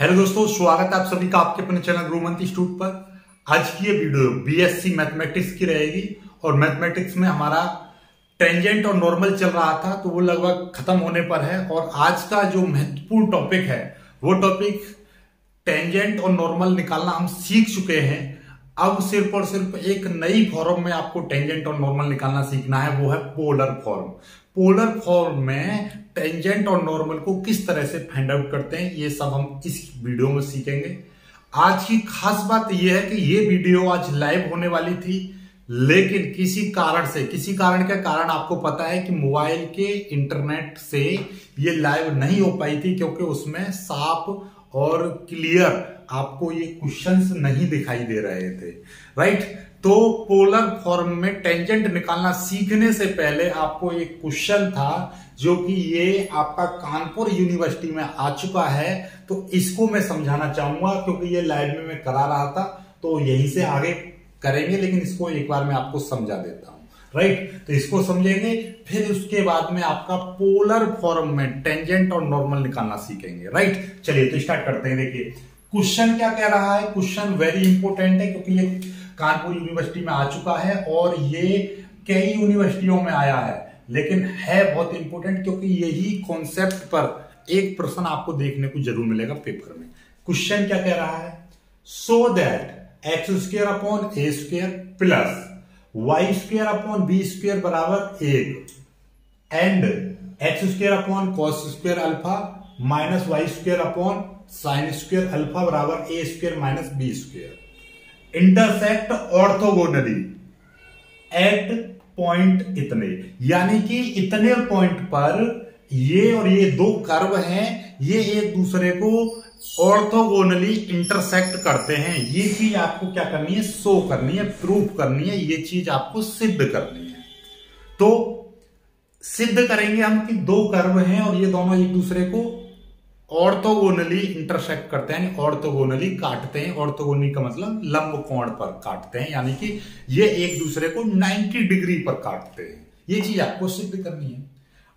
Hello दोस्तों, स्वागत है आप सभी का आपके अपने चैनल गुरुमंत्र इंस्टीट्यूट पर। आज की ये वीडियो बीएससी मैथमेटिक्स की रहेगी और मैथमेटिक्स में हमारा टेंजेंट और नॉर्मल चल रहा था तो वो लगभग खत्म होने पर है। और आज का जो महत्वपूर्ण टॉपिक है वो टॉपिक टेंजेंट और नॉर्मल निकालना हम सीख चुके हैं। अब सिर्फ और सिर्फ एक नई फॉर्म में आपको टेंजेंट और नॉर्मल निकालना सीखना है, वो है पोलर फॉर्म। पोलर फॉर्म में टेंजेंट और नॉर्मल को किस तरह से फाइंड आउट करते हैं ये सब हम इस वीडियो में सीखेंगे। आज की खास बात यह है कि ये वीडियो आज लाइव होने वाली थी, लेकिन किसी कारण के कारण आपको पता है कि मोबाइल के इंटरनेट से ये लाइव नहीं हो पाई थी, क्योंकि उसमें साफ और क्लियर आपको ये क्वेश्चंस नहीं दिखाई दे रहे थे, राइट। तो पोलर फॉर्म में टेंजेंट निकालना सीखने से पहले आपको एक क्वेश्चन था जो कि ये आपका कानपुर यूनिवर्सिटी में आ चुका है, तो इसको मैं समझाना चाहूंगा क्योंकि ये लाइव में मैं करा रहा था, तो यहीं से आगे करेंगे, लेकिन इसको एक बार मैं आपको समझा देता हूं, राइट। तो इसको समझेंगे, फिर उसके बाद में आपका पोलर फॉर्म में टेंजेंट और नॉर्मल निकालना सीखेंगे, राइट। चलिए तो स्टार्ट करते हैं। देखिए क्वेश्चन क्या कह रहा है। क्वेश्चन वेरी इंपॉर्टेंट है क्योंकि ये कानपुर यूनिवर्सिटी में आ चुका है और ये कई यूनिवर्सिटियों में आया है, लेकिन है बहुत इंपॉर्टेंट क्योंकि यही कॉन्सेप्ट पर एक प्रश्न आपको देखने को जरूर मिलेगा पेपर में। क्वेश्चन क्या कह रहा है, so that x square upon a square plus Y square upon b square बराबर 1 and x square upon cos square alpha minus y square upon sine square alpha बराबर a square minus B square intersect orthogonally at point इतने, यानी कि इतने point पर ये और ये दो कर्व हैं, ये एक दूसरे को ऑर्थोगोनली इंटरसेक्ट करते हैं। ये चीज आपको क्या करनी है, शो करनी है, प्रूफ करनी है, ये चीज आपको सिद्ध करनी है। तो सिद्ध करेंगे हम कि दो कर्व हैं और ये दोनों एक दूसरे को ऑर्थोगोनली इंटरसेक्ट करते हैं, ऑर्थोगोनली काटते हैं। ऑर्थोगोनली का मतलब लंब कोण पर काटते हैं, यानी कि ये एक दूसरे को 90 डिग्री पर काटते हैं। ये चीज आपको सिद्ध करनी है।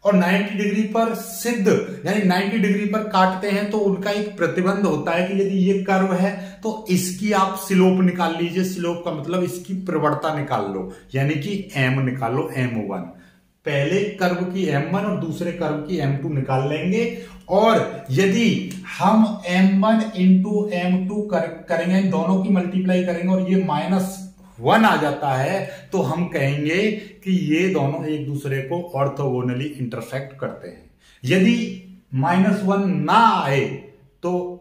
और 90 डिग्री पर सिद्ध यानी 90 डिग्री पर काटते हैं तो उनका एक प्रतिबंध होता है कि यदि ये कर्व है तो इसकी आप स्लोप निकाल लीजिए। स्लोप का मतलब इसकी प्रवणता निकाल लो, यानी कि m निकाल लो, m1। पहले कर्व की m1 और दूसरे कर्व की m2 निकाल लेंगे। और यदि हम m1 इंटू m2 करेंगे, दोनों की मल्टीप्लाई करेंगे और ये -1 आ जाता है, तो हम कहेंगे कि ये दोनों एक दूसरे को ऑर्थोगोनली इंटरसेक्ट करते हैं। यदि -1 ना आए तो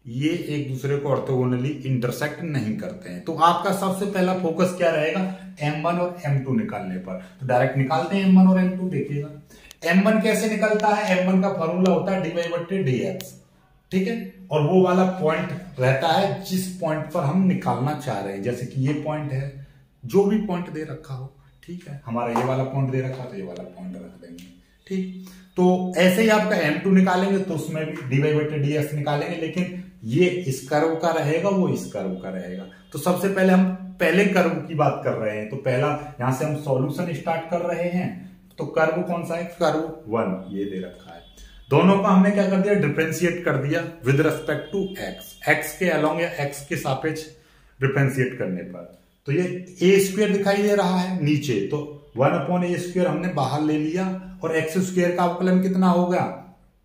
ये एक दूसरे को ऑर्थोगोनली इंटरसेक्ट नहीं करते हैं। तो आपका सबसे पहला फोकस क्या रहेगा, m1 और m2 निकालने पर। तो डायरेक्ट निकालते हैं m1 और m2। देखिएगा m1 कैसे निकलता है, m1 का फॉर्मूला होता है dy/dx, ठीक है। और वो वाला पॉइंट रहता है जिस पॉइंट पर हम निकालना चाह रहे हैं, जैसे कि ये पॉइंट है, जो भी पॉइंट दे रखा हो, ठीक है। हमारा ये वाला पॉइंट दे रखा तो ये वाला पॉइंट रख देंगे, ठीक। तो ऐसे ही आपका m2 निकालेंगे तो उसमें भी dy/dx निकालेंगे, लेकिन ये इस कर्व का रहेगा, वो इस कर्व का रहेगा। तो सबसे पहले हम पहले कर्व की बात कर रहे हैं, तो पहला यहां से हम सॉल्यूशन स्टार्ट कर रहे हैं। तो कर्व कौन सा है, कर्व 1 ये दे रखा है। दोनों का हमने क्या कर दिया, डिफरेंशिएट कर दिया विद रिस्पेक्ट टू एक्स के अलोंग या एक्स के सापेक्ष डिफरेंशिएट करने पर। तो ये ए स्क्वायर दिखाई दे रहा है नीचे, तो 1/a² हमने बाहर ले लिया और एक्स स्क्वायर का अवकलन कितना हो गया,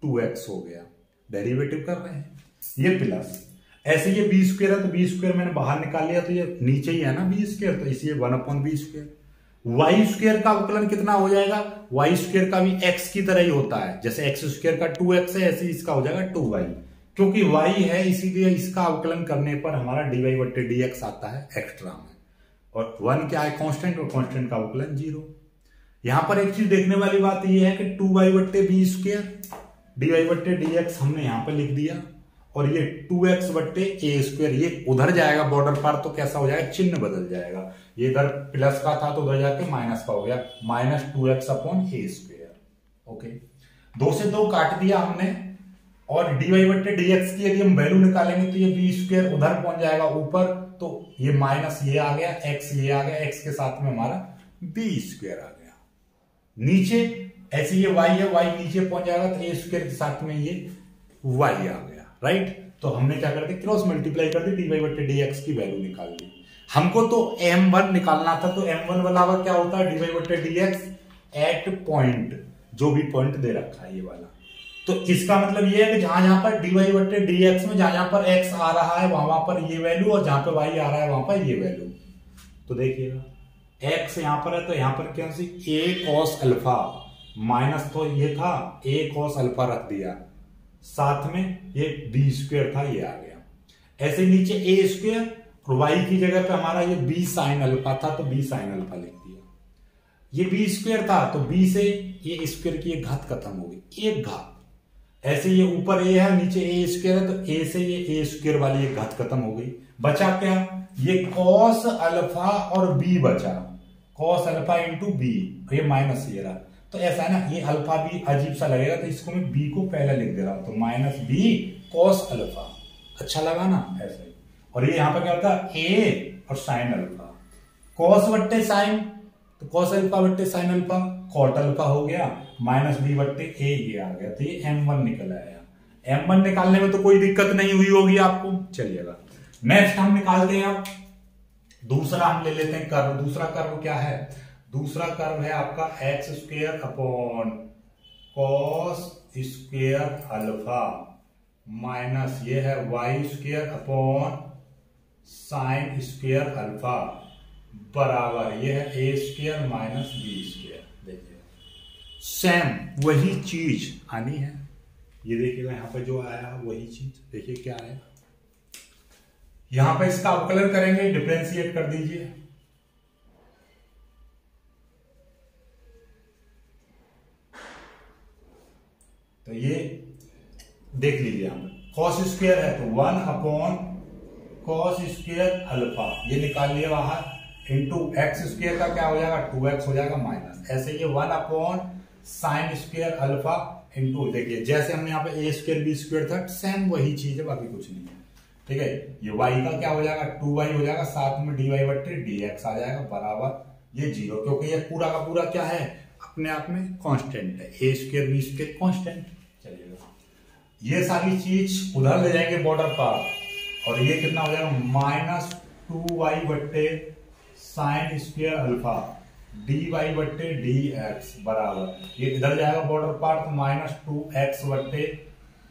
2x हो गया। डेरिवेटिव कर रहे हैं, ये प्लस ऐसे ये बी स्क्वायर है तो बी स्क्वायर मैंने बाहर निकाल लिया, तो ये नीचे ही है ना बी स्क्वायर, तो इसलिए 1/b²। वाई स्क्वायर का अवकलन कितना हो जाएगा, वाई स्क्वायर का भी एक्स की तरह ही होता है, जैसे एक्स स्क्वायर का 2x है ऐसे इसका हो जाएगा 2y। क्योंकि y है इसीलिए इसका अवकलन करने पर हमारा dy/dx आता है एक्स्ट्रा में। और 1 क्या है, कांस्टेंट, और कांस्टेंट का अवकलन 0। यहां पर एक चीज देखने वाली बात यह है कि 2y/b² dy/dx हमने यहां पर लिख दिया, और ये 2x/a² ये उधर जाएगा बॉर्डर पर, तो कैसा हो जाएगा, चिन्ह बदल जाएगा। ये इधर प्लस का था तो उधर जाके माइनस का हो गया, -2x/a²। ओके, 2 से 2 काट दिया हमने। और dy/dx की यदि हम वैल्यू निकालेंगे तो ये b² उधर पहुंच जाएगा ऊपर, तो ये माइनस ये आ गया, x ये आ गया, x के साथ में हमारा b² आ गया। नीचे ऐसे ये y है, y नीचे पहुंच जाएगा तो a² के साथ में ये y आ गया, राइट। तो हमने क्या कर दिया, क्रॉस मल्टीप्लाई कर दी, डी वाई बटे डी एक्स की वैल्यू निकाल दी। हमको तो m1 निकालना था, तो m1 बराबर क्या होता है, डी वाई बटे डी एक्स एट पॉइंट, जो भी पॉइंट दे रखा है ये वाला। तो इसका मतलब ये है कि जहां जहां पर डी वाई बटे डी एक्स में जहां पर x आ रहा है वहां पर ये वैल्यू, और जहां पर y आ रहा है वहां पर ये वैल्यू। तो देखिएगा x यहां पर है, तो यहां पर क्या सी a cos अल्फा माइनस, तो ये था a cos अल्फा रख दिया, साथ में ये b स्क्वायर था, ये आ गया। ऐसे नीचे a स्क्वायर और y की जगह पे हमारा ये b साइन अल्फा था, तो b साइन अल्फा लिख दिया। ये b स्क्वायर था, तो b से ये स्क्वायर की एक घात खत्म हो गई, एक घात। ऐसे ये ऊपर a है, नीचे a स्क्वायर है, तो a से ये a स्क्वायर वाली एक घात खत्म हो गई। बचा क्या, ये cos अल्फा और b बचा, cos अल्फा इंटू बी, ये माइनस ये रहा। तो ऐसा है ना, ये अल्फा भी अजीब सा लगेगा, तो इसको मैं b को पहले लिख दे रहा हूं, तो माइनस b cos अल्फा। अच्छा लगा ना, ऐसे ही। और ये यहां पर क्या होता है, a और साइन अल्फा, cos बट्टे साइन, तो cos अल्फा बट्टे साइन अल्फा, कॉट अल्फा हो गया, माइनस बी बट्टे ए ये आ गया, तो ये m1 निकल आया। m1 निकालने में तो कोई दिक्कत नहीं हुई होगी आपको। चलिएगा नेक्स्ट हम निकालते हैं, अब दूसरा हम ले लेते हैं कर्व। दूसरा कर्व क्या है, दूसरा कर्व है आपका X square upon cos square alpha minus ये है Y square upon sine square alpha बराबर ये है A square minus B square. देखिए सेम वही चीज आनी है, ये देखिएगा यहां पर जो आया वही चीज, देखिए क्या आया। यहां पर इसका अवकलन करेंगे, डिफरेंशिएट कर दीजिए। तो ये देख लीजिए, यहां पर कॉस स्क्वायर है तो 1 अपॉन कॉस स्क्वायर अल्फा, ये निकाल लिया बाहर, इंटू एक्स स्क्वायर का क्या हो जाएगा 2x हो जाएगा माइनस, ऐसे ये 1 upon sine square alpha into, देखिए जैसे हमने यहाँ पे ए स्क्वायर बी स्क्वायर था, सेम वही चीज है, बाकी कुछ नहीं है। ठीक है, ये y का क्या हो जाएगा 2y हो जाएगा, साथ में dy बट्टे dx आ जाएगा बराबर ये 0, क्योंकि ये पूरा का पूरा क्या है अपने आप में कांस्टेंट है, A square B square constant. चलिएगा ये सारी चीज उधर ले जाएंगे बॉर्डर पर, और ये कितना हो जाएगा माइनस 2y बट्टे साइन स्क्वायर अल्फा dy बट्टे dx बराबर, ये इधर जाएगा बॉर्डर पार्ट, तो माइनस 2x बट्टे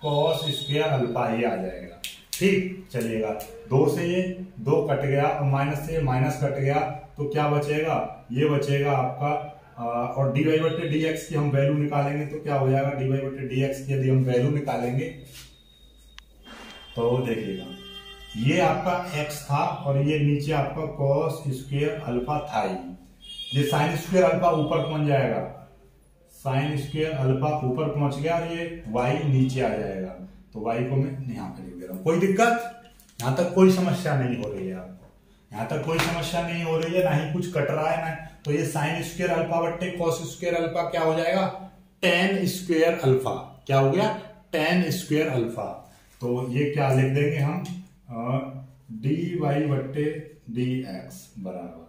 कॉस स्क्वायर अल्फा ये आ जाएगा। ठीक, चलिएगा 2 से ये 2 कट गया और माइनस से माइनस कट गया, तो क्या बचेगा, ये बचेगा आपका और dy बट्टे dx की हम वैल्यू निकालेंगे, तो क्या हो जाएगा dy बट्टे dx की यदि हम वैल्यू निकालेंगे तो देखिएगा ये आपका x था और ये नीचे आपका कॉस स्क्वायर अल्फा था, ये साइन स्क्वायर अल्फा ऊपर पहुंच जाएगा, साइन स्क्वायर अल्फा ऊपर पहुंच गया और ये y नीचे आ जाएगा, तो y को मैं यहाँ पे लिख दे रहा हूँ। कोई दिक्कत, यहाँ तक कोई समस्या नहीं हो रही है आपको, यहाँ तक कोई समस्या नहीं हो रही है, ना ही कुछ कट रहा है ना। तो ये साइन स्क्वायर अल्फा बट्टे कॉस स्क्वायर अल्फा क्या हो जाएगा टेन स्क्वायर अल्फा, क्या हो गया टेन स्क्वायर अल्फा। तो ये क्या लिख देंगे हम dy बट्टे dx बराबर,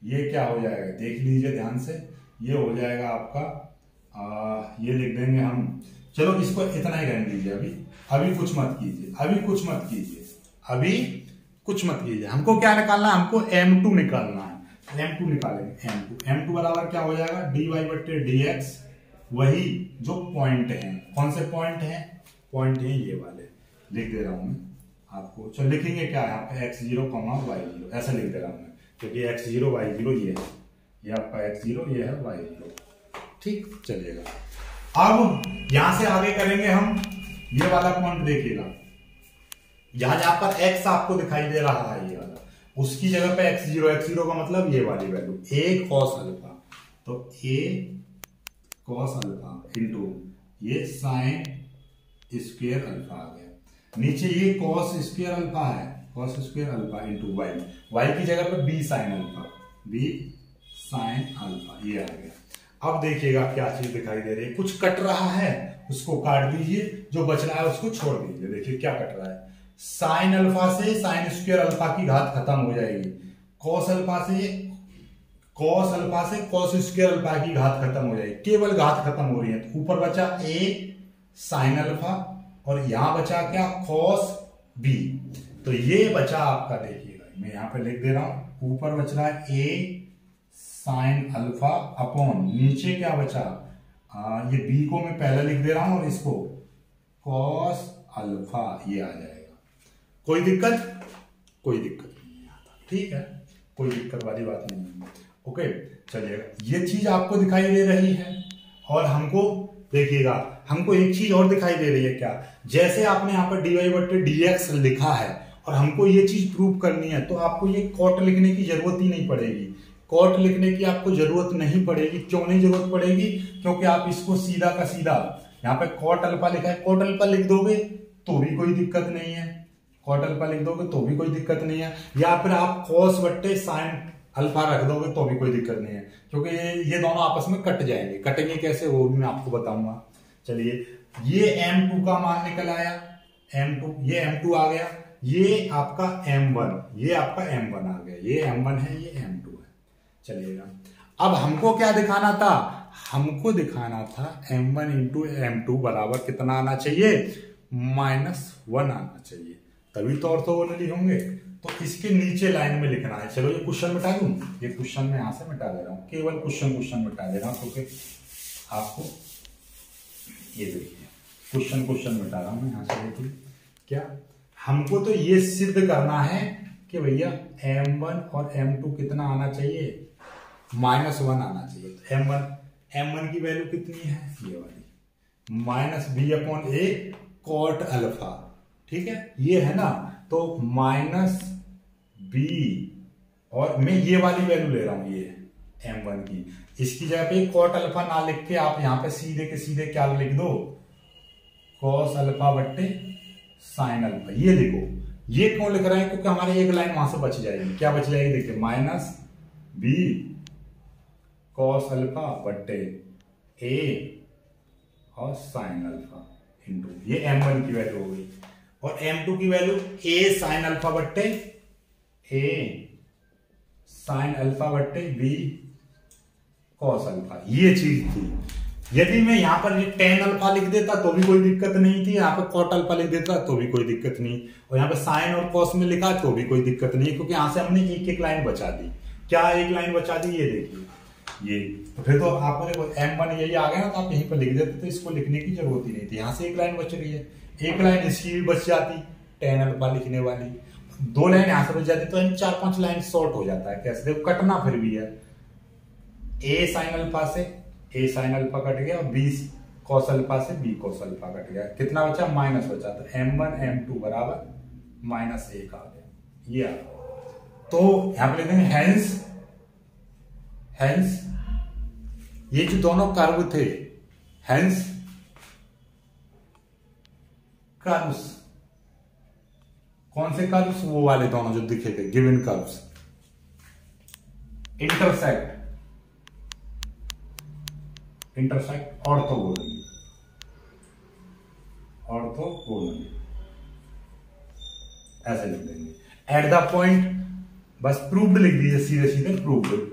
ये क्या हो जाएगा देख लीजिए ध्यान से, ये हो जाएगा आपका ये लिख देंगे हम, चलो इसको इतना ही रहने दीजिए, अभी कुछ मत कीजिए, अभी कुछ मत कीजिए, अभी कुछ मत कीजिए। हमको क्या निकालना है, हमको m2 निकालना है, m2 निकालेंगे, m2 बराबर क्या हो जाएगा dy बट्टे dx, वही जो पॉइंट है, कौन से पॉइंट है, पॉइंट है ये वाले, लिख दे रहा हूं मैं आपको। चलो लिखेंगे क्या है यहाँ पे x0, y0 ऐसा लिख दे रहा हूं मैं, क्योंकि x0 y0 ये आपका x0 ये है y0। ठीक, चलिएगा अब यहां से आगे करेंगे हम, ये वाला पॉइंट देखिएगा, जहां जहां पर x आपको दिखाई दे रहा है ये वाला, उसकी जगह पे x0 का मतलब ये वाली वैल्यू a cos अल्फा, तो a cos अल्फा इंटू ये साइन स्क्वायर अल्फा आ गया, नीचे ये cos स्क्वायर अल्फा है, cos square alpha into y की जगह पे b sine alpha, b sine alpha ये आ गया। अब देखिएगा क्या चीज दिखाई दे रही है, कुछ कट रहा है उसको काट दीजिए, जो बच रहा है उसको छोड़ दीजिए। देखिए क्या कट रहा है, साइन अल्फा से साइन स्क्वायर अल्फा की घात खत्म हो जाएगी, कॉस अल्फा से कॉस स्क्वायर अल्फा की घात खत्म हो जाएगी, केवल घात खत्म हो रही है। तो ऊपर बचा a साइन अल्फा और यहां बचा क्या कॉस बी। तो ये बचा आपका, देखिएगा मैं यहां पे लिख दे रहा हूं, ऊपर बच रहा है ए साइन अल्फा अपॉन, नीचे क्या बचा, ये बी को मैं पहले लिख दे रहा हूं और इसको कॉस अल्फा, ये आ जाएगा। कोई दिक्कत? कोई दिक्कत नहीं आता, ठीक है, कोई दिक्कत वाली बात नहीं है। ओके, चलिएगा, ये चीज आपको दिखाई दे रही है और हमको देखिएगा, हमको एक चीज और दिखाई दे रही है क्या, जैसे आपने यहाँ पर dy/dx लिखा है और हमको ये चीज प्रूव करनी है, तो आपको ये कॉट लिखने की जरूरत ही नहीं पड़ेगी। कॉट लिखने की आपको जरूरत नहीं पड़ेगी। क्यों नहीं जरूरत पड़ेगी? क्योंकि आप इसको सीधा का सीधा यहाँ पे कॉट अल्फा लिखा है, कॉट अल्फा लिख दोगे तो भी कोई दिक्कत नहीं है, कॉट अल्फा लिख दोगे तो भी कोई दिक्कत नहीं है, या फिर आप कॉस बट्टे साइन अल्फा रख दोगे तो भी कोई दिक्कत नहीं है, क्योंकि ये दोनों आपस में कट जाएंगे। कटेंगे कैसे वो भी मैं आपको बताऊंगा। चलिए, ये M2 का मान निकल आया, M2, ये M2 आ गया, ये आपका M1, ये आपका M1 आ गया, ये M1 है, ये M2 है। चलिएगा, अब हमको क्या दिखाना था, हमको दिखाना था M1 इंटू M2 बराबर कितना आना चाहिए, -1 आना चाहिए, तभी तो ऑर्थोगोनली होंगे। तो इसके नीचे लाइन में लिखना है। चलो, ये क्वेश्चन मिटा दूं, ये क्वेश्चन मैं यहां से मिटा दे रहा हूं, केवल क्वेश्चन मिटा दे रहा हूं, क्योंकि आपको ये देखिए क्वेश्चन मिटा रहा हूं मैं यहां से। देखिए क्या, हमको तो ये सिद्ध करना है कि भैया M1 और M2 कितना आना चाहिए, -1 आना चाहिए। तो M1 की वैल्यू कितनी है, ये वाली, -b/a कॉट अल्फा, ठीक है, ये है ना, तो -b, और मैं ये वाली वैल्यू ले रहा हूं, ये M1 की, इसकी जगह पे कॉट अल्फा ना लिख के आप यहां पे सीधे के सीधे क्या लिख दो, कॉस अल्फा बट्टे साइन अल्फा, ये लिखो। ये क्यों लिख रहे हैं, क्योंकि हमारी एक लाइन वहां से बच जाएगी। क्या बच जाएगी, देखिए, -b कॉस अल्फा बट्टे a और साइन अल्फा इंटू, ये M1 की वैल्यू हो गई, और M2 की वैल्यू a साइन अल्फा बट्टे a साइन अल्फा बट्टे b कॉस अल्फा, ये चीज थी। यदि मैं यहां पर ये tan अल्फा लिख देता तो भी कोई दिक्कत नहीं थी, यहाँ पर कॉट अल्फा लिख देता तो भी कोई दिक्कत नहीं, और यहाँ पे साइन और कॉस में लिखा तो भी कोई दिक्कत नहीं, क्योंकि यहां से हमने एक एक लाइन बचा दी। क्या एक लाइन बचा दी, ये देखिए, ये तो फिर तो आपको देखो M1 यही आ गया ना, तो आप यहीं पर लिख देते, तो इसको लिखने की जरूरत ही नहीं थी। यहां से एक लाइन बच रही है, एक लाइन इसकी भी बच जाती tan अल्फा लिखने वाली, 2 लाइन यहां से बच जाती, तो इन 4-5 लाइन शॉर्ट हो जाता है। कैसे, देखो कटना फिर भी है, a साइन अल्फा से a साइन अल्फा कट गया, और b कॉस अल्फा से b कॉस अल्फा कट गया, कितना बचा, माइनस बचा, तो M1 M2 बराबर -1 आ गया, ये आ गया। तो यहां पे लिख देंगे हेंस ये जो दोनों कर्व थे, हेंस कर्व्स, कौन से कर्व्स, वो वाले दोनों जो दिखे थे, गिवन कर्व्स, इंटरसेक्ट ऑर्थोगोनली, ऐसे लिख देंगे। एट द पॉइंट, बस प्रूव्ड लिख दीजिए, सीधे सीधे proved,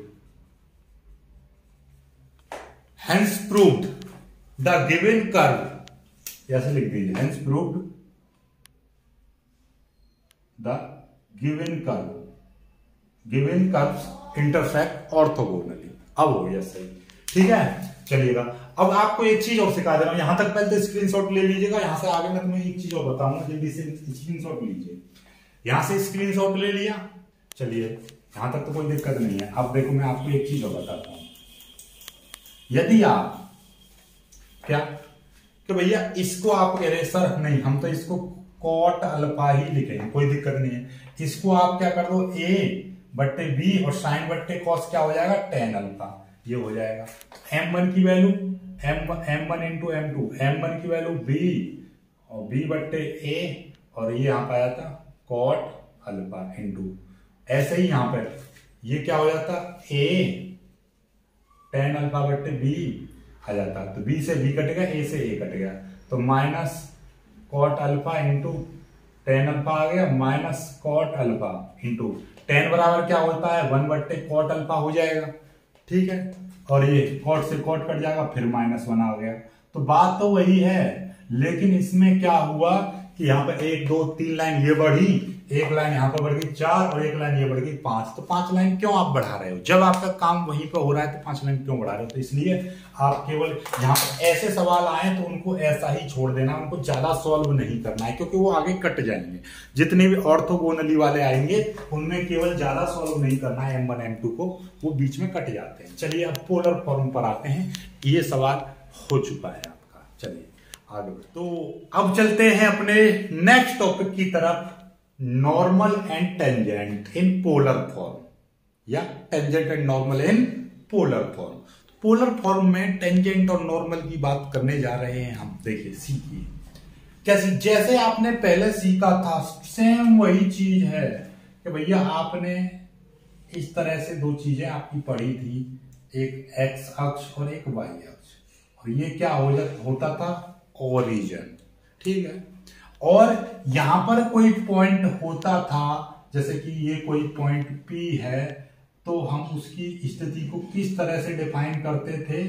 hence proved the given curve, ऐसे लिख दीजिए, hence proved the given curves intersect orthogonally। अब हो गया सही, ठीक है। चलिएगा, अब आपको एक चीज और सिखा दे रहा हूं, यहां तक पहले तो स्क्रीनशॉट ले लीजिएगा, यहां से आगे मैं तुम्हें एक चीज और बताऊंगा, जल्दी से स्क्रीनशॉट लीजिए। यहां से स्क्रीनशॉट ले लिया, चलिए, यहां तक तो कोई दिक्कत नहीं है। अब देखो, मैं आपको एक चीज और बताता हूं, यदि आप क्या कि भैया इसको आप कह रहे हैं सर नहीं, हम तो इसको कॉट अल्फा ही लिखेंगे, कोई दिक्कत नहीं है, इसको आप क्या कर दो, a बट्टे b और साइन बट्टे कॉस क्या हो जाएगा, tan अल्फा, ये हो जाएगा। M1 की value M1 into M2, M1 की वैल्यू b और b बट्टे a, और ये यहां पर आया था कॉट अल्फा इंटू, ऐसे ही यहां पर ये क्या हो जाता, a tan अल्फा बट्टे b आ जाता, तो b से b कट गया, a से a कट गया, तो minus cot alpha into tan alpha आ गया, minus cot alpha into tan बराबर क्या होता है, 1 बट्टे कॉट अल्फा हो जाएगा, ठीक है, और ये कॉट से कॉट कट जाएगा, फिर -1 आ गया। तो बात तो वही है, लेकिन इसमें क्या हुआ कि यहाँ पे 1 2 3 लाइन ये बढ़ी, एक लाइन यहाँ पर बढ़ गई 4 और एक लाइन ये बढ़ गई 5। तो 5 लाइन क्यों आप बढ़ा रहे हो? जब आपका काम वहीं पे हो रहा है तो 5 लाइन क्यों बढ़ा रहे हो? तो इसलिए आप केवल यहाँ पर ऐसे सवाल आए तो उनको ऐसा ही छोड़ देना, उनको ज्यादा सॉल्व नहीं करना है, क्योंकि वो आगे कट जाएंगे। जितने भी ऑर्थोगोनली वाले आएंगे उनमें केवल ज्यादा सॉल्व नहीं करना है M1 M2 को, वो बीच में कट जाते हैं। चलिए अब पोलर फॉर्म पर आते हैं। ये सवाल हो चुका है आपका। चलिए आगे। तो अब चलते हैं अपने नेक्स्ट टॉपिक की तरफ, normal and tangent in polar form, या tangent and normal in polar form. Polar form में टेंजेंट और नॉर्मल की बात करने जा रहे हैं हम। देखिए सीखिए कैसे, जैसे आपने पहले सीखा था सेम वही चीज है कि भैया आपने इस तरह से दो चीजें आपकी पढ़ी थी, एक एक्स अक्ष और एक वाई अक्ष, और ये क्या होता था? ओरिजिन। ठीक है। और यहां पर कोई पॉइंट होता था, जैसे कि ये कोई पॉइंट P है, तो हम उसकी स्थिति को किस तरह से डिफाइन करते थे?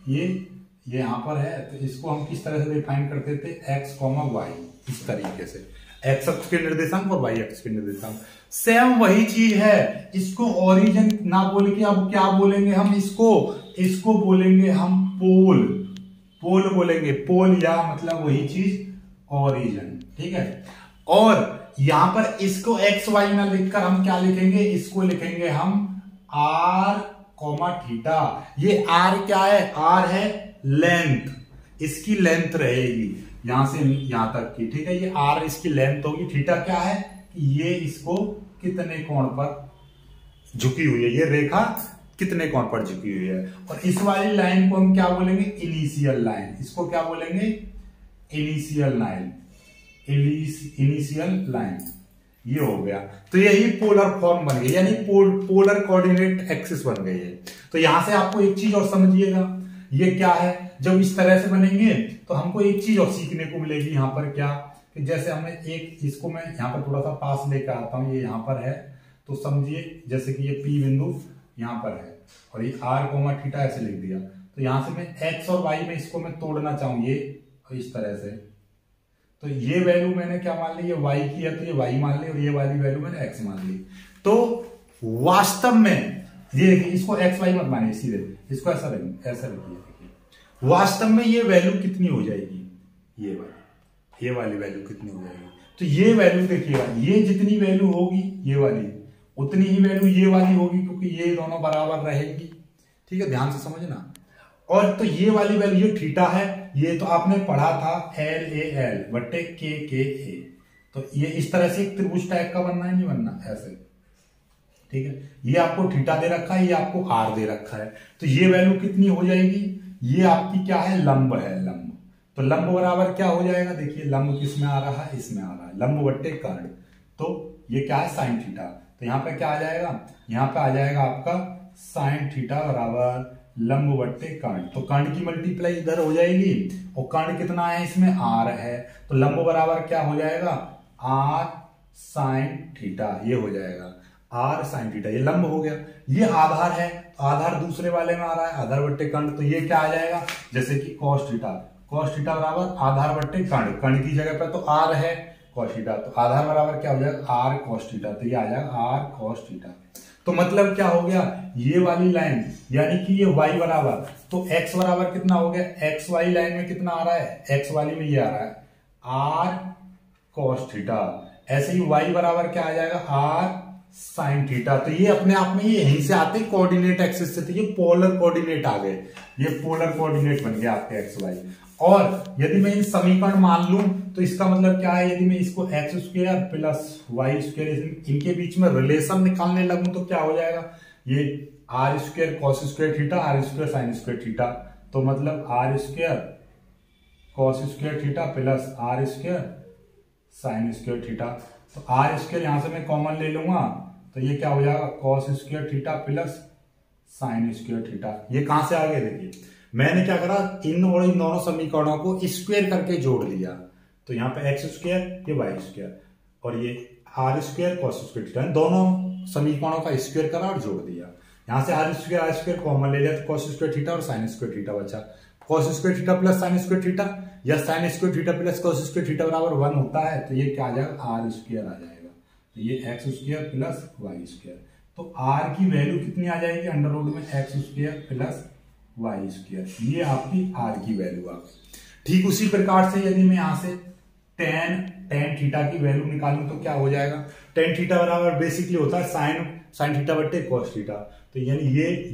ये यहां पर है तो इसको हम किस तरह से डिफाइन करते थे? x, y, इस तरीके से, x अक्ष के निर्देशांक और y अक्ष के निर्देशांक। सेम वही चीज है। इसको ओरिजिन ना बोल के अब क्या बोलेंगे हम? इसको बोलेंगे हम पोल। पोल बोलेंगे, पोल या मतलब वही चीज ओरिजिन। ठीक है। और यहां पर इसको एक्स वाई ना लिखकर हम क्या लिखेंगे? इसको लिखेंगे हम आर कॉमा थीटा। ये आर क्या है? आर है लेंथ, इसकी लेंथ रहेगी यहां से यहां तक की। ठीक है। ये आर इसकी लेंथ होगी। थीटा क्या है? ये इसको कितने कोण पर झुकी हुई है, ये रेखा कितने कोण पर झुकी हुई है। और इस वाली लाइन को हम क्या बोलेंगे? Initial line. इसको क्या बोलेंगे? Initial line. इनिशियल लाइन ये हो गया। तो यही पोलर फॉर्म बन गई, यानी पोलर कोऑर्डिनेट एक्सिस बन गई है। तो यहां से आपको एक चीज और समझिएगा, ये क्या है? जब इस तरह से बनेंगे तो हमको एक चीज और सीखने को मिलेगी। यहां पर क्या कि जैसे हमने एक, इसको मैं यहां पर थोड़ा सा पास लेकर आता हूं, ये यहां पर है, तो समझिए जैसे कि ये P बिंदु यहां पर है और ये r कोमा थीटा ऐसे लिख दिया। तो यहां से मैं x और y में इसको मैं तोड़ना चाहूं, ये इस तरह से, तो ये वैल्यू मैंने क्या मान ली? ये y की है तो ये y मान ली, और ये वाली वैल्यू मैंने x मान ली। तो वास्तव में ये देखिए, इसको x y मत मानिए, सीधे इसको ऐसा रखिए, ऐसा रखिए। वास्तव में ये वैल्यू कितनी हो जाएगी? ये वाली वैल्यू कितनी हो जाएगी? तो ये वैल्यू देखिएगा, ये जितनी वैल्यू होगी ये वाली, उतनी ही वैल्यू ये वाली होगी, क्योंकि ये दोनों बराबर रहेगी। ठीक है, ध्यान से समझना। और तो ये वाली वैल्यू ये थीटा है, ये तो आपने पढ़ा था LAL बट्टे KKA। तो ये इस तरह से एक त्रिभुज टाइप का बनना है, नहीं बनना ऐसे। ठीक है, ये आपको थीटा दे रखा है, ये आपको R दे रखा है। तो ये वैल्यू कितनी हो जाएगी? ये आपकी क्या है? लंब है, लंब। तो लंब बराबर क्या हो जाएगा? देखिए लंब किस में आ रहा है? इसमें आ रहा है, लंब बट्टे कर्ण। तो ये क्या है? Sine theta. तो यहाँ पे क्या आ जाएगा? यहाँ पे आ जाएगा आपका साइन थीटा बराबर लंब बट्टे कर्ण। तो कर्ण की मल्टीप्लाई इधर हो जाएगी, और कर्ण कितना है? इसमें R है। तो लंब बराबर क्या हो जाएगा? R साइन थीटा, ये हो जाएगा R साइन थीटा। ये लंब हो गया। ये आधार है, तो आधार दूसरे वाले में आ रहा है, आधार बट्टे कर्ण। तो ये क्या आ जाएगा? जैसे कि cos थीटा, cos थीटा बराबर आधार बट्टे कर्ण, कर्ण की जगह पर तो R है cos थीटा, तो आधार बराबर क्या हो जाएगा? R cos theta. तो ये आ जाएगा R cos थीटा। तो मतलब क्या हो गया? ये वाली लाइन यानी कि ये y बराबर, तो x बराबर कितना हो गया? x वाली लाइन में कितना आ रहा है? x वाली में ये आ रहा है R cos थीटा। ऐसे ही y बराबर क्या आ जाएगा? R sine theta. तो ये अपने आप में ये यहीं से आते कोऑर्डिनेट एक्सिस से, तो ये पोलर कोऑर्डिनेट आ गए, ये पोलर कोऑर्डिनेट बन गया आपके एक्स वाई। और यदि मैं इन समीकरण मान लूं तो इसका मतलब क्या है? यदि मैं इसको X square plus Y square इनके बीच में रिलेशन निकालने लगूं तो क्या हो जाएगा? ये R square cos square theta, R square sine square theta. तो मतलब R square cos square theta plus R square sine square theta. तो आर स्क्वायर यहां से मैं कॉमन ले लूंगा, तो ये क्या हो जाएगा? Cos square theta plus sine square theta. ये कहां से आ गए? देखिए मैंने क्या करा, इन और इन दोनों समीकरणों को स्क्वायर करके जोड़ दिया। तो यहाँ पे एक्स स्क्वायर, ये वाई स्क्वायर, और ये R square cos square theta, दोनों समीकरणों का स्क्वायर करा और जोड़ दिया। यहाँ से आर स्क्वायर कॉमन ले लिया, तो कॉस स्क्वायर थीटा और साइन स्क्वायर थीटा बचा। Cos square theta plus sine square theta, या sine square theta plus cos square theta बराबर 1 होता है, तो ये क्या आ जाएगा, आर स्क्वायर आ जाएगा। तो ये X square plus Y square, तो आर की वैल्यू कितनी आ जाएगी, अंडर रूट में X square plus Y square, ये आपकी आर की वैल्यू आ गई। ठीक उसी प्रकार से यदि मैं यहां से टेन थीटा की वैल्यू निकालूं तो क्या हो जाएगा, टेन थीटा बराबर बेसिकली होता है साइन थीटा बट्टे कॉस थीटा, तो यानी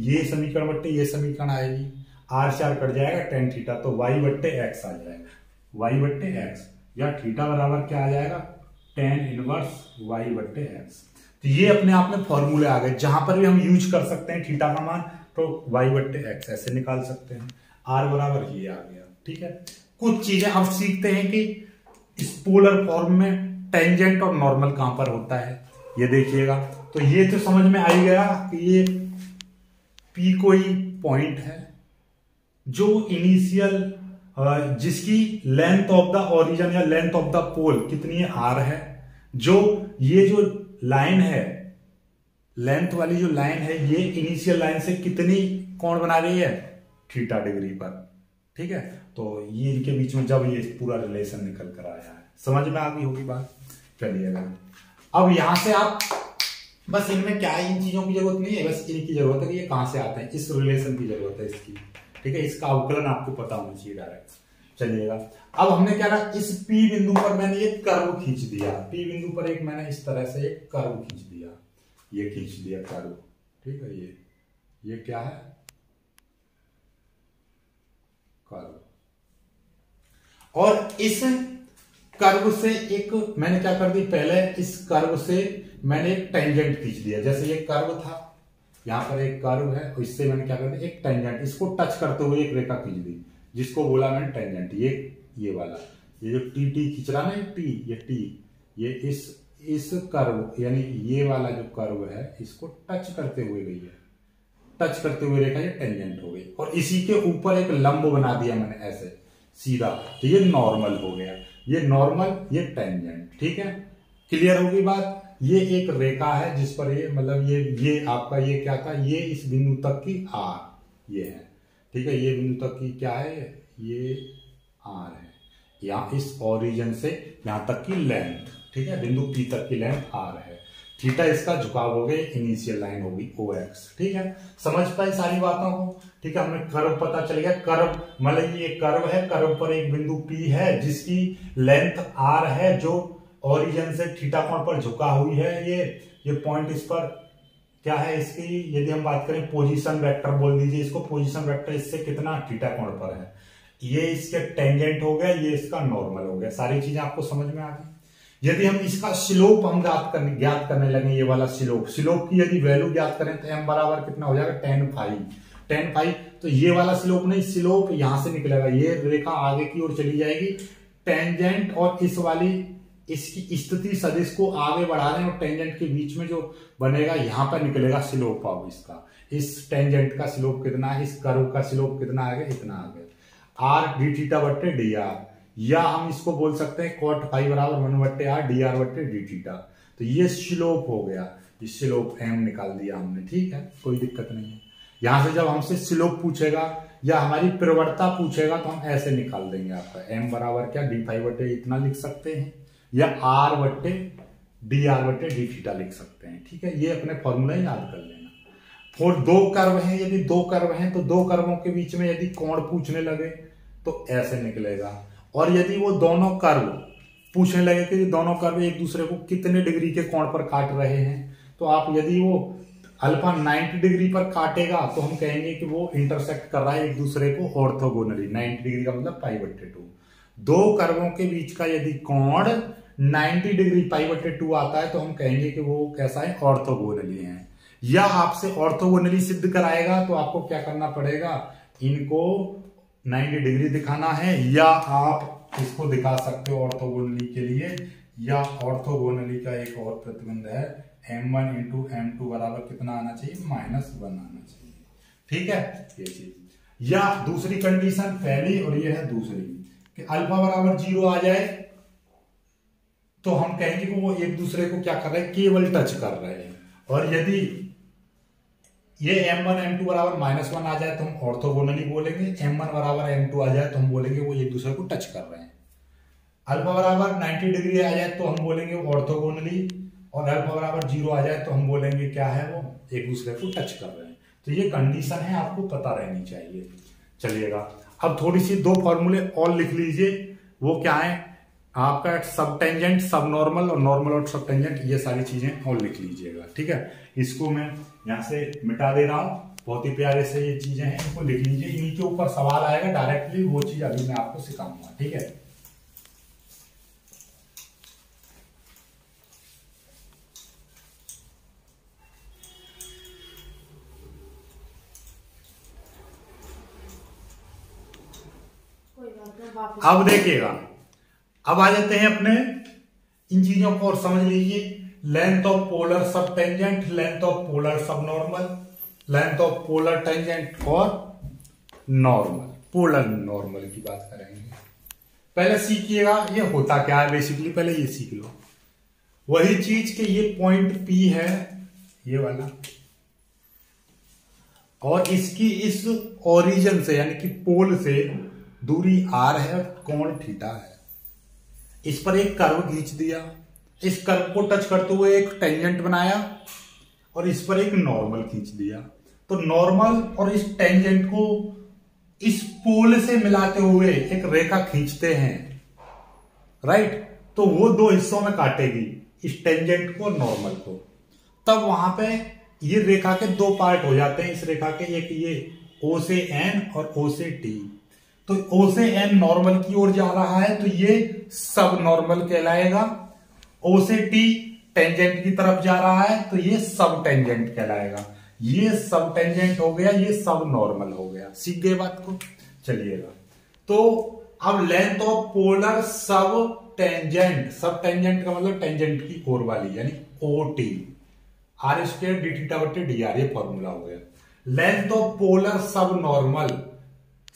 ये समीकरण बट्टे ये समीकरण आएगी, आर से आर कट जाएगा टेन थीटा, तो वाई बट्टे एक्स आ जाएगा, वाई बट्टे एक्स, या थीटा बराबर क्या आ जाएगा, टेन इनवर्स वाई बट्टे एक्स। तो ये अपने आप में फॉर्मूले आ गए, जहां पर भी हम यूज कर सकते हैं थीटा का मान, तो वाई बट्टे एक्स ऐसे निकाल सकते हैं, आर बराबर ये आ गया। ठीक है, कुछ चीजें अब सीखते हैं कि इस पोलर फॉर्म में टेंजेंट और नॉर्मल कहां पर होता है, ये देखिएगा। तो ये तो समझ में आ ही गया कि ये पी कोई पॉइंट है जो इनिशियल जिसकी लेंथ ऑफ द ओरिजिन या लेंथ ऑफ द पोल कितनी है, आर है, जो ये जो लाइन है, लेंथ वाली जो लाइन है, ये इनिशियल लाइन से कितनी कोण बना रही है, थीटा डिग्री पर। ठीक है, तो ये इनके बीच में जब ये पूरा रिलेशन निकल कर आया है, समझ में आ गई होगी बात। चलिएगा, अब यहां से आप बस इनमें क्या है, इन चीजों की जरूरत नहीं है, बस इनकी जरूरत है कि ये कहां से आते हैं, इस रिलेशन की जरूरत है इसकी। ठीक है, इसका अवकलन आपको पता होना चाहिए डायरेक्ट। चलिएगा, अब हमने क्या रहा, इस P बिंदु पर मैंने एक कर्व खींच दिया, P बिंदु पर एक मैंने इस तरह से एक कर्व खींच दिया, ये खींच दिया कर्व। ठीक है, ये क्या है, कर्व, और इस कर्व से एक मैंने क्या कर दी, पहले इस कर्व से मैंने एक टेंजेंट खींच दिया, जैसे ये कर्व था, यहां पर एक कर्व है, और इससे मैंने क्या कर दिया, एक टेंजेंट, इसको टच करते हुए एक रेखा खींच दी, जिसको बोला मैंने टेंजेंट। ये वाला, ये जो टी खींच रहा ना, ये इस कर्व यानी ये वाला जो कर्व है, इसको टच करते हुए गई है, टच करते हुए रेखा, ये टेंजेंट हो गई, और इसी के ऊपर एक लंब बना दिया मैंने ऐसे सीधा, तो ये नॉर्मल हो गया, ये नॉर्मल, ये टेंजेंट। ठीक है, क्लियर होगी बात। ये एक रेखा है जिस पर ये मतलब ये आपका ये क्या था, ये इस बिंदु तक की आर ये है। ठीक है, ये बिंदु तक की क्या है, ये आर है, यहां इस ओरिजिन से यहां तक की लेंथ। ठीक है, बिंदु पी तक की लेंथ आर है, थीटा इसका झुकाव हो गया, इनिशियल लाइन होगी ओ एक्स। ठीक है, समझ पाए सारी बातों को। ठीक है, हमें कर्व पता चल गया, कर्व मतलब ये कर्व है, कर्व पर एक बिंदु पी है जिसकी लेंथ आर है, जो ओरिजिन से थीटा कोण पर झुका हुई है। ये पॉइंट इस पर क्या है, इसकी यदि हम बात करें पोजीशन वेक्टर बोल दीजिए इसको, पोजीशन वेक्टर इससे कितना थीटा कोण पर है, ये इसके टेंजेंट हो गया, ये इसका नॉर्मल हो गया। सारी चीजें आपको समझ में आ गई। यदि हम इसका स्लोप हम ज्ञात करने लगे, ये वाला स्लोप की यदि वैल्यू ज्ञात करें तो m बराबर कितना हो जाएगा, tan फाई। तो ये वाला स्लोप नहीं, स्लोप यहां से निकलेगा, ये रेखा आगे की ओर चली जाएगी, टेंजेंट और इस वाली इसकी स्थिति सदिश को आगे बढ़ा रहे हैं, और टेंजेंट के बीच में जो बनेगा यहां पर निकलेगा स्लोप ऑफ इसका। इस टेंजेंट का स्लोप कितना है, इस कर्व का स्लोप कितना आ गया, इतना आ गया, आर डी थीटा बट्टे डी आर, या हम इसको बोल सकते हैं cot फाई बराबर 1 बट्टे आर डी आर बट्टे डी थीटा। तो ये स्लोप हो गया, ये स्लोप एम निकाल दिया हमने। ठीक है, कोई दिक्कत नहीं है। यहां से जब हमसे स्लोप पूछेगा या हमारी प्रवणता पूछेगा तो हम ऐसे निकाल देंगे, आपका एम बराबर क्या, डी फाई बट्टे इतना लिख सकते हैं, या आर बट्टे डी आर बट्टे डी थीटा लिख सकते हैं। ठीक है, ये अपने फॉर्मूला याद कर लेना। और दो कर्व हैं, यदि दो कर्व हैं तो दो कर्वों के बीच में यदि कोण पूछने लगे तो ऐसे निकलेगा, और यदि वो दोनों कर्व पूछने लगे कि दोनों कर्व एक दूसरे को कितने डिग्री के कोण पर काट रहे हैं, तो आप यदि वो अल्फा 90 डिग्री पर काटेगा तो हम कहेंगे कि वो इंटरसेक्ट कर रहा है एक दूसरे को ऑर्थोगोनली। 90 डिग्री का मतलब पाई बट्टे 2। दो कर्वों के बीच का यदि कोण 90 डिग्री पाई बट्टे 2 आता है तो हम कहेंगे कि वो कैसा है, ऑर्थोगोनली है। या आपसे ऑर्थोगोनली सिद्ध कराएगा तो आपको क्या करना पड़ेगा, इनको 90 डिग्री दिखाना है, या आप इसको दिखा सकते हो ऑर्थोगोनली के लिए, या ऑर्थोगोनली का एक और प्रतिबंध है, m1 इंटू m2 बराबर कितना आना चाहिए, -1 आना चाहिए। ठीक है, ये चीज। या दूसरी कंडीशन पहली और ये है दूसरी, कि अल्फा बराबर 0 आ जाए तो हम कहेंगे कि वो एक दूसरे को क्या कर रहे हैं, केवल टच कर रहे हैं। और यदि ये m1 m2 बराबर -1 आ जाए तो हम ऑर्थोगोनली बोलेंगे, m1 बराबर m2 आ जाए तो हम बोलेंगे वो एक दूसरे को टच कर रहे हैं। अल्फा बराबर 90 डिग्री आ जाए तो हम बोलेंगे ऑर्थोगोनली, और अल्फा बराबर 0 आ जाए तो हम बोलेंगे क्या है, वो एक दूसरे को टच कर रहे हैं। तो ये कंडीशन है, आपको पता रहनी चाहिए। चलिएगा अब थोड़ी सी दो फॉर्मूले और लिख लीजिए। वो क्या है आपका, सब टेंजेंट, सब नॉर्मल, और नॉर्मल और सब टेंजेंट, ये सारी चीजें और लिख लीजिएगा। ठीक है, इसको मैं यहां से मिटा दे रहा हूं, बहुत ही प्यारे से ये चीजें हैं, इनको लिख लीजिए। इन्हीं के ऊपर सवाल आएगा डायरेक्टली, वो चीज अभी मैं आपको सिखाऊंगा। ठीक है, अब देखिएगा, अब आ जाते हैं अपने इन चीजों को और समझ लीजिए। लेंथ ऑफ पोलर सब टेंजेंट, लेंथ ऑफ पोलर सब normal, length of polar tangent और नॉर्मल, पोलर नॉर्मल की बात करेंगे। पहले सीखिएगा ये होता क्या है बेसिकली, पहले ये सीख लो। वही चीज के ये पॉइंट P है, ये वाला, और इसकी इस ओरिजिन से यानी कि पोल से दूरी r है, कोण थीटा है। इस पर एक कर्व खींच दिया, इस कर्व को टच करते हुए एक टेंजेंट बनाया, और इस पर एक नॉर्मल खींच दिया। तो नॉर्मल और इस टेंजेंट को इस पोल से मिलाते हुए एक रेखा खींचते हैं, राइट। तो वो दो हिस्सों में काटेगी, इस टेंजेंट को, नॉर्मल को। तब वहां पे ये रेखा के दो पार्ट हो जाते हैं इस रेखा के, एक ये O से N और O से T। तो O से N नॉर्मल की ओर जा रहा है तो ये सब नॉर्मल कहलाएगा। O से T टेंजेंट की तरफ जा रहा है तो ये सब टेंजेंट कहलाएगा। ये सब टेंजेंट हो गया, ये सब नॉर्मल हो गया। सीख गए बात को। चलिएगा, तो अब लेंथ ऑफ पोलर सब टेंजेंट, सब टेंजेंट का मतलब टेंजेंट की ओर वाली, यानी OT, r² d थीटा बटे dr, ये फॉर्मूला हो गया। लेंथ ऑफ पोलर सब नॉर्मल,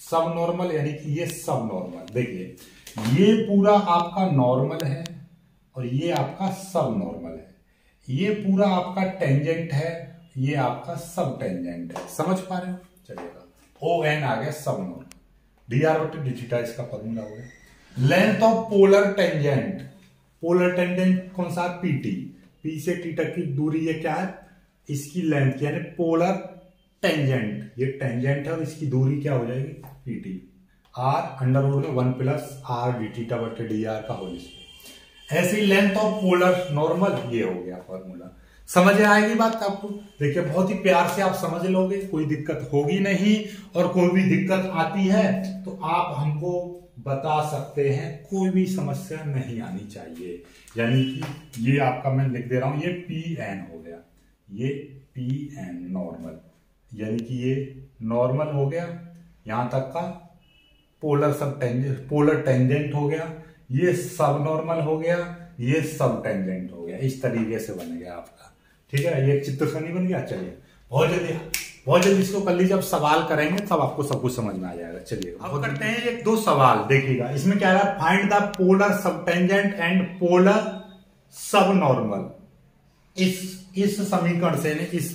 सब नॉर्मल यानी कि ये सब नॉर्मल। देखिए ये पूरा आपका नॉर्मल है और ये आपका सब नॉर्मल है। ये पूरा आपका टेंजेंट है, ये आपका सब टेंजेंट है। समझ पा रहे हो? चलिएगा, ON आ गया सब नॉर्मल, dr बटे d थीटा इसका फॉर्मूला हो गया। Length of polar tangent, polar tangent कौन सा? PT, P से T तक की दूरी, ये क्या है? इसकी लेंथ, यानी पोलर टेंजेंट, ये टेंजेंट है और इसकी दूरी क्या हो जाएगी? PT, r अंडर रूट में 1 प्लस r d थीटा बटे dr का होल स्क्वायर। ऐसी लेंथ ऑफ पोलर नॉर्मल, ये हो गया फॉर्मूला। समझ आएगी बात आपको? देखिए बहुत ही प्यार से आप समझ लोगे, कोई दिक्कत होगी नहीं। और कोई भी दिक्कत आती है तो आप हमको बता सकते हैं, कोई भी समस्या नहीं आनी चाहिए। यानी कि ये आपका मैं लिख दे रहा हूं, ये PN हो गया, ये PN नॉर्मल, यानी कि ये नॉर्मल हो गया। यहां तक का पोलर सब टेंजेंट, पोलर टेंजेंट हो गया, ये सब नॉर्मल हो गया, ये सब टेंजेंट हो गया। इस तरीके से बन गया आपका। ठीक है, ये चित्र नहीं बन गया। चलिए बहुत जल्दी इसको कर लीजिए। अब सवाल करेंगे तब आपको सब कुछ समझ में आ जाएगा। चलिए अब करते हैं एक दो सवाल। देखिएगा इसमें क्या है, फाइंड द पोलर सब टेंजेंट एंड पोलर सब नॉर्मल। इस समीकरण से, इस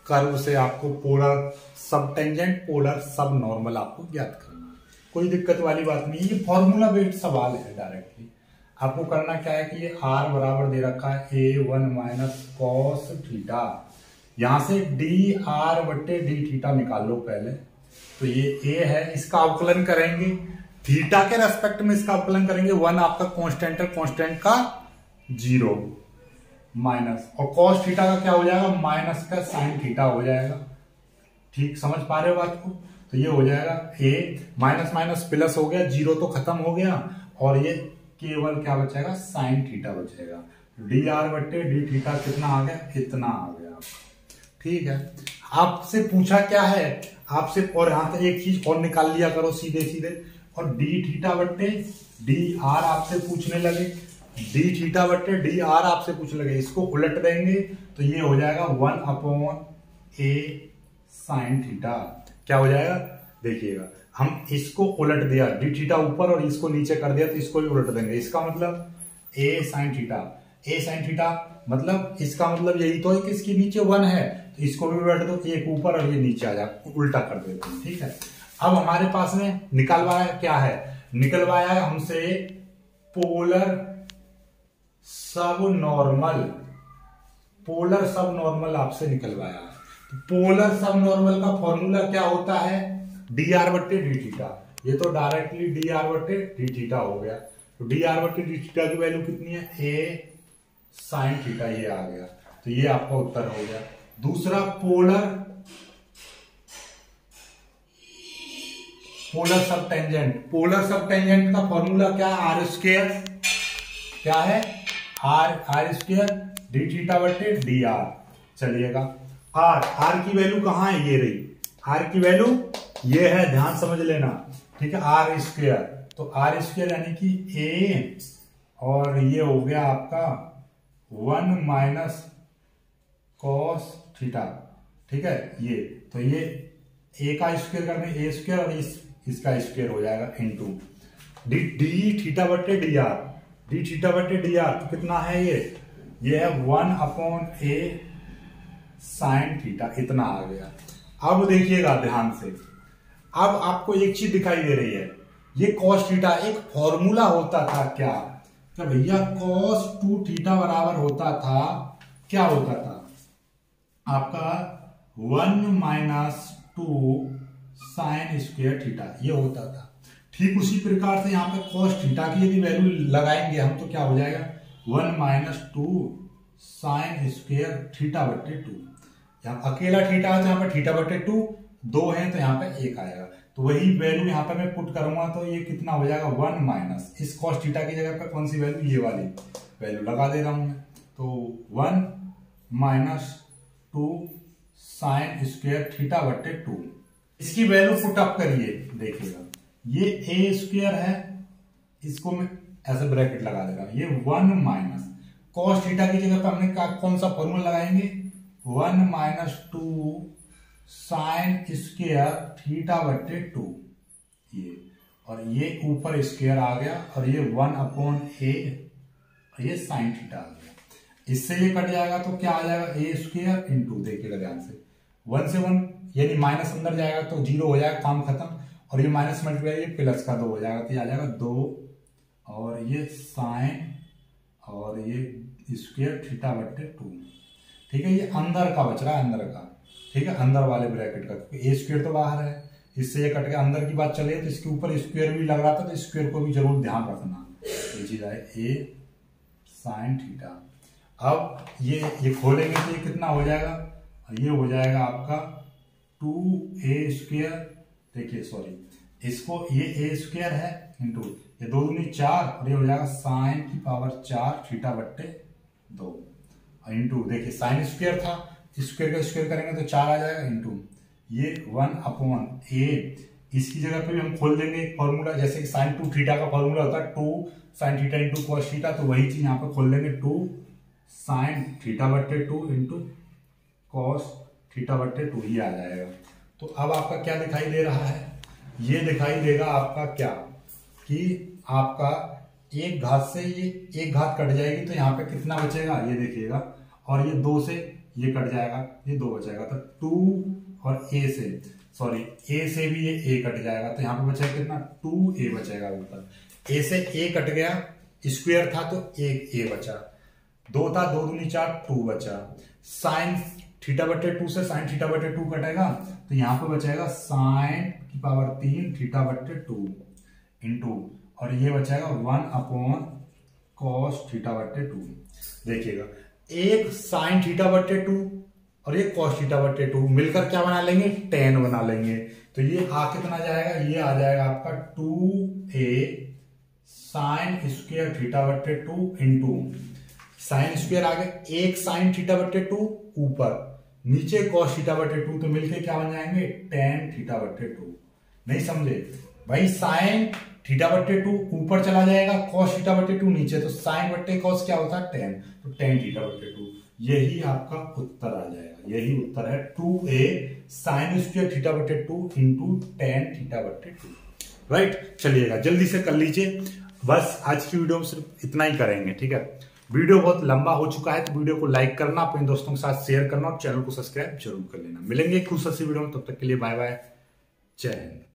कर्व से आपको पोलर सब टेंजेंट, पोलर सब नॉर्मल आपको ज्ञात करना है। कोई दिक्कत वाली बात नहीं, ये फॉर्मूला बेस्ड सवाल है। डायरेक्टली आपको करना क्या है कि ये r बराबर दे रखा है a1 माइनस कॉस थीटा, यहां से dr बट्टे d थीटा निकाल लो पहले। तो ये a है, इसका अवकलन करेंगे थीटा के रेस्पेक्ट में, इसका अवकलन करेंगे। 1 आपका कांस्टेंट है, कांस्टेंट का 0 माइनस, और कॉस थीटा का क्या हो जाएगा? माइनस का साइन थीटा हो जाएगा। ठीक समझ पा रहे हो बात को? तो ये हो जाएगा a माइनस माइनस प्लस हो गया, 0 तो खत्म हो गया, और ये केवल क्या बचेगा? साइन थीटा बचेगा। dr बट्टे d थीटा कितना आ गया? इतना आ गया। ठीक है, आपसे पूछा क्या है आपसे, और यहां तक एक चीज और निकाल लिया करो सीधे सीधे। और d थीटा बट्टे dr आपसे पूछने लगे, d थीटा बट्टे dr आपसे पूछने लगे, इसको उलट देंगे तो ये हो जाएगा 1/a साइन थीटा। क्या हो जाएगा? देखिएगा हम इसको उलट दिया, d थीटा ऊपर और इसको नीचे कर दिया, तो इसको भी उलट देंगे। इसका मतलब a sine theta, A sine theta, मतलब इसका मतलब यही तो है कि इसके नीचे 1 है, तो इसको भी बैठ दो, एक ऊपर और ये नीचे आ जाए, उल्टा कर देते हैं। ठीक है, अब हमारे पास में निकलवाया क्या है, निकलवाया है हमसे पोलर सब नॉर्मल, पोलर सब नॉर्मल आपसे निकलवाया है। तो पोलर सब नॉर्मल का फॉर्मूला क्या होता है, dr बट्टे डी थीटा। ये तो डायरेक्टली dr बट्टे डी थीटा हो गया। तो dr बट्टे डी थीटा की वैल्यू कितनी है, a साइन थीटा, ये आ गया। तो ये आपका उत्तर हो गया। दूसरा पोलर सब टेंजेंट, पोलर सब टेंजेंट का फॉर्मूला क्या है, आर स्क्वायर, क्या है, आर स्क्वायर डी थीटा बट्टे डी आर। चलिएगा, आर की वैल्यू कहां है, ये रही, आर की वैल्यू ये है, ध्यान समझ लेना। ठीक है, आर स्क्वायर, तो आर स्क्वायर यानी कि ए, और ये हो गया आपका 1 माइनस कॉस थीटा। ठीक है, ये तो ये ए का स्क्वायर करने, ए स्क्वायर, और इसका स्क्वायर हो जाएगा इनटू डी थीटा बट्टे डी आर, डी थीटा बट्टे डी आर। तो कितना है ये है 1/a साइन थीटा, इतना आ गया। अब देखिएगा ध्यान से, अब आपको एक चीज दिखाई दे रही है, ये कॉस थीटा एक फॉर्मूला होता था क्या भैया, कॉस 2 थीटा बराबर होता था, क्या होता था आपका 1 माइनस 2 साइन स्क्वायर थीटा, ये होता था। ठीक उसी प्रकार से यहाँ पे कॉस थीटा की यदि वैल्यू लगाएंगे हम, तो क्या हो जाएगा 1 माइनस 2 साइन स्क्वायर थीटा बट्टे 2। यहाँ अकेला थीटा है तो यहाँ पे थीटा बट्टे 2, 2 है तो यहाँ पे 1 आएगा। तो वही वैल्यू यहाँ पे मैं पुट करूंगा, तो ये कितना हो जाएगा 1 माइनस, इस कॉस थीटा की जगह पे कौन सी वैल्यू, ये वाली वैल्यू लगा दे रहा हूं मैं। तो 1 माइनस 2 साइन स्क्वायर थीटा बट्टे 2, इसकी वैल्यू पुट अप करिए, देखिएगा ये ए स्क्वायर है, इसको मैं ऐसे ब्रैकेट लगा दे रहा हूं, ये 1 माइनस कॉस थीटा की जगह पे हमने कौन सा फॉर्मूला लगाएंगे, 1 माइनस 2 साइन स्क्वायर थीटा बट्टे 2, ये, और ये ऊपर स्क्वायर आ गया, और ये 1/a, और ये साइन थीटा आ गया। इससे ये कट जाएगा तो क्या आ जाएगा, ए स्क्वायर इंटू, देखिएगा ध्यान से, 1 से 1 यानी माइनस अंदर जाएगा तो 0 हो जाएगा, काम खत्म, और ये माइनस मल्टीप्लाई ये प्लस का 2 हो जाएगा, तो ये आ जाएगा 2, और ये साइन, और ये स्क्वायर थीटा बट्टे 2। ठीक है, ये अंदर का बच रहा है, अंदर का, ठीक है, अंदर वाले ब्रैकेट का, क्योंकि ए स्क्वायर तो बाहर है, इससे ये कट के अंदर की बात चले, तो इसके ऊपर स्क्वायर भी लग रहा था, तो स्क्वायर को भी जरूर ध्यान रखना, ये चीज है ए साइन थीटा। अब ये खोलेंगे तो ये कितना हो जाएगा, ये हो जाएगा आपका 2a स्क्वायर, देखिए सॉरी, इसको ये ए स्क्वायर है इंटू ये 2 दूनी 4, और ये हो जाएगा साइन की पावर 4 थीटा बट्टे 2, इंटू देखिए साइन स्क्वायर था, स्क्वायर का स्क्वायर करेंगे तो 4 आ जाएगा, इंटू ये 1/a, इसकी जगह पे भी हम खोल देंगे एक फॉर्मूला, जैसे कि साइन 2 थीटा का फॉर्मूला होता है 2 sine theta into cos theta, तो वही चीज यहाँ पे खोल देंगे 2 साइन थीटा बट्टे 2 इंटू कॉस थीटा बट्टे 2, ही आ जाएगा। तो अब आपका क्या दिखाई दे रहा है, ये दिखाई देगा आपका क्या, कि आपका एक घात से ये एक घात कट जाएगी, तो यहाँ पे कितना बचेगा, ये देखिएगा, और ये 2 से ये कट जाएगा, ये 2 बचेगा, तो 2 और ए से, सॉरी ए से भी ये ए कट जाएगा, तो यहाँ पे बचेगा कितना 2a बचेगा ऊपर, ए से ए कट गया, स्क्वायर था तो एक ए बचा, 2 था, 2 दूनी 4, 2 बचा, साइन थीटा बटे 2 से साइन थीटा बटे 2 कटेगा, तो यहाँ पे बचेगा साइन की पावर 3 थीटा बटे 2 इंटू, और ये बचेगा 1 कॉस थीटा बटे 2। देखिएगा एक साइन थीटा बटे 2 और ये कॉस थीटा बटे 2 मिलकर क्या बना लेंगे, tan बना लेंगे, तो ये कितना जाएगा, ये आ जाएगा आपका 2a साइन स्क्वायर थीटा बटे 2 इंटू साइन स्क्वायर आ गया, एक साइन थीटा बटे 2 ऊपर, नीचे कॉस थीटा बटे 2, तो मिलके क्या बन जाएंगे tan थीटा बटे 2। नहीं समझे भाई, साइन थीटा बटे 2 ऊपर चला जाएगा, कॉस थीटा बटे 2 नीचे, तो साइन बटे कॉस क्या होता है tan, तो tan थीटा बटे 2, यही आपका उत्तर आ जाएगा, यही उत्तर है 2a साइन स्क्वायर थीटा बटे 2 इंटू tan थीटा बटे 2। राइट, चलिएगा जल्दी से कर लीजिए, बस आज की वीडियो में सिर्फ इतना ही करेंगे, ठीक है। वीडियो बहुत लंबा हो चुका है, तो वीडियो को लाइक करना, अपने दोस्तों के साथ शेयर करना और चैनल को सब्सक्राइब जरूर कर लेना। मिलेंगे एक खूबसूरत सी वीडियो में, तब तक के लिए बाय बाय, जय हिंद।